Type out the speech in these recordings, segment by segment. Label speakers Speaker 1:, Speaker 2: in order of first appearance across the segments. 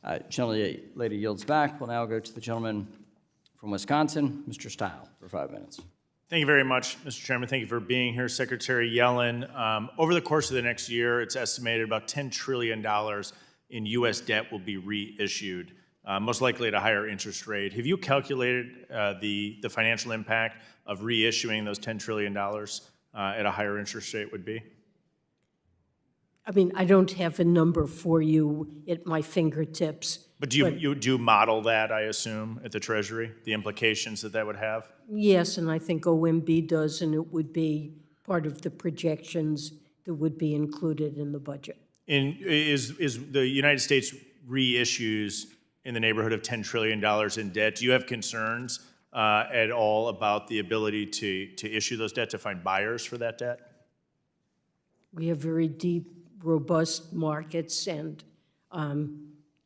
Speaker 1: Lady yields back. We'll now go to the gentleman from Wisconsin, Mr. Steil, for 5 minutes.
Speaker 2: Thank you very much, Mr. Chairman. Thank you for being here, Secretary Yellen. Over the course of the next year, it's estimated about $10 trillion in U.S. debt will be reissued, most likely at a higher interest rate. Have you calculated the financial impact of reissuing those $10 trillion at a higher interest rate would be?
Speaker 3: I mean, I don't have a number for you at my fingertips.
Speaker 2: But do you model that, I assume, at the Treasury, the implications that would have?
Speaker 3: Yes, and I think OMB does, and it would be part of the projections that would be included in the budget.
Speaker 2: Is the United States reissues in the neighborhood of $10 trillion in debt? Do you have concerns at all about the ability to issue those debt, to find buyers for that debt?
Speaker 3: We have very deep, robust markets and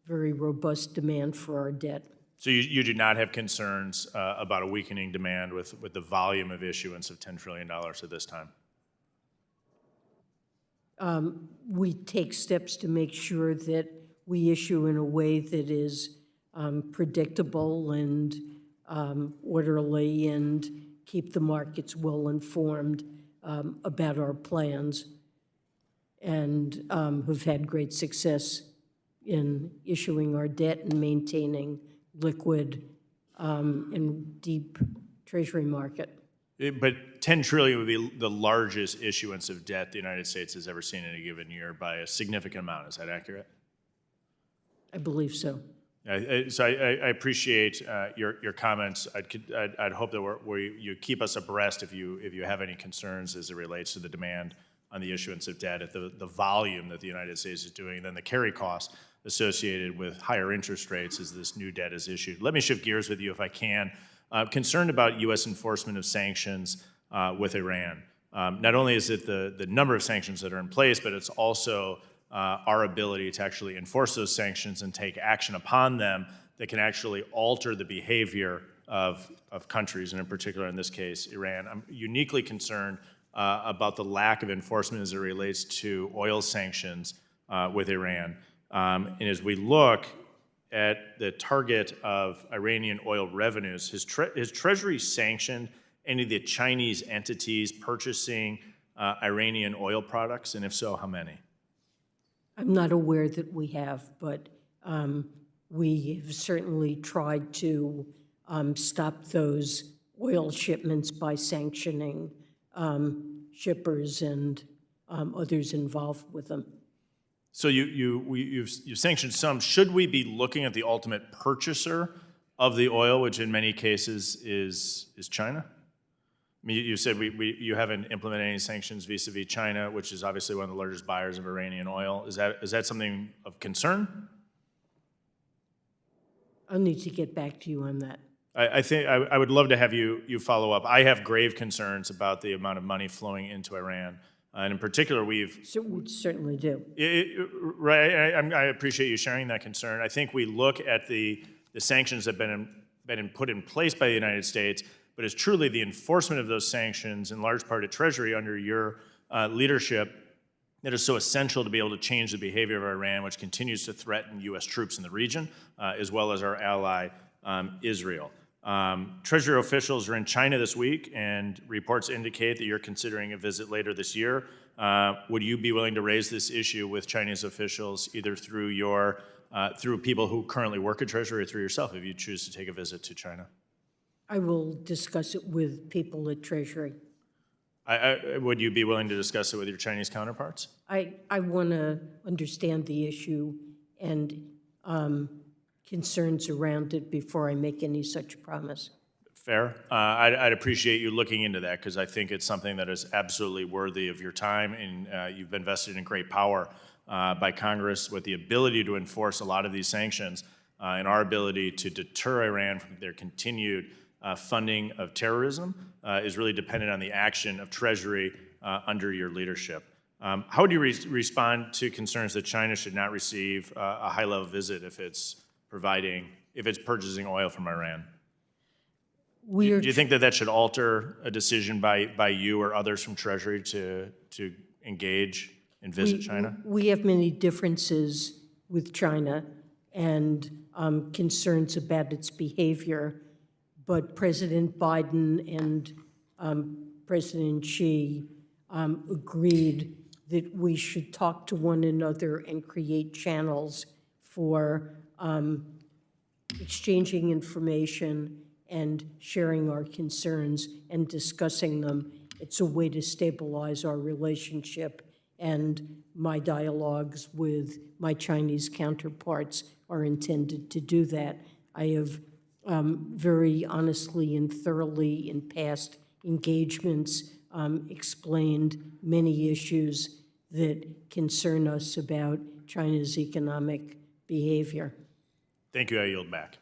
Speaker 3: very robust demand for our debt.
Speaker 2: So you do not have concerns about a weakening demand with the volume of issuance of $10 trillion at this time?
Speaker 3: We take steps to make sure that we issue in a way that is predictable and orderly and keep the markets well informed about our plans, and have had great success in issuing our debt and maintaining liquid and deep Treasury market.
Speaker 2: But $10 trillion would be the largest issuance of debt the United States has ever seen in a given year by a significant amount. Is that accurate?
Speaker 3: I believe so.
Speaker 2: So I appreciate your comments. I'd hope that you keep us abreast if you have any concerns as it relates to the demand on the issuance of debt at the volume that the United States is doing, and then the carry costs associated with higher interest rates as this new debt is issued. Let me shift gears with you if I can. Concerned about U.S. enforcement of sanctions with Iran. Not only is it the number of sanctions that are in place, but it's also our ability to actually enforce those sanctions and take action upon them that can actually alter the behavior of countries, and in particular, in this case, Iran. I'm uniquely concerned about the lack of enforcement as it relates to oil sanctions with Iran. And as we look at the target of Iranian oil revenues, has Treasury sanctioned any of the Chinese entities purchasing Iranian oil products, and if so, how many?
Speaker 3: I'm not aware that we have, but we have certainly tried to stop those oil shipments by sanctioning shippers and others involved with them.
Speaker 2: So you've sanctioned some. Should we be looking at the ultimate purchaser of the oil, which in many cases is China? I mean, you said you haven't implemented any sanctions vis-a-vis China, which is obviously one of the largest buyers of Iranian oil. Is that something of concern?
Speaker 3: I'll need to get back to you on that.
Speaker 2: I think I would love to have you follow up. I have grave concerns about the amount of money flowing into Iran. And in particular, we
Speaker 3: certainly do.
Speaker 2: Right, I appreciate you sharing that concern. I think we look at the sanctions that have been put in place by the United States, but it's truly the enforcement of those sanctions, in large part at Treasury under your leadership, that is so essential to be able to change the behavior of Iran, which continues to threaten U.S. troops in the region, as well as our ally, Israel. Treasury officials are in China this week, and reports indicate that you're considering a visit later this year. Would you be willing to raise this issue with Chinese officials, either through through people who currently work at Treasury or through yourself, if you choose to take a visit to China?
Speaker 3: I will discuss it with people at Treasury.
Speaker 2: Would you be willing to discuss it with your Chinese counterparts?
Speaker 3: I want to understand the issue and concerns around it before I make any such promise.
Speaker 2: Fair. I'd appreciate you looking into that, because I think it's something that is absolutely worthy of your time, and you've been vested in great power by Congress with the ability to enforce a lot of these sanctions, and our ability to deter Iran from their continued funding of terrorism is really dependent on the action of Treasury under your leadership. How would you respond to concerns that China should not receive a high-level visit if it's purchasing oil from Iran? Do you think that should alter a decision by you or others from Treasury to engage and visit China?
Speaker 3: We have many differences with China, and concerns about its behavior. But President Biden and President Xi agreed that we should talk to one another and create channels for exchanging information and sharing our concerns and discussing them. It's a way to stabilize our relationship, and my dialogues with my Chinese counterparts are intended to do that. I have very honestly and thoroughly in past engagements explained many issues that concern us about China's economic behavior.
Speaker 2: Thank you. I yield back.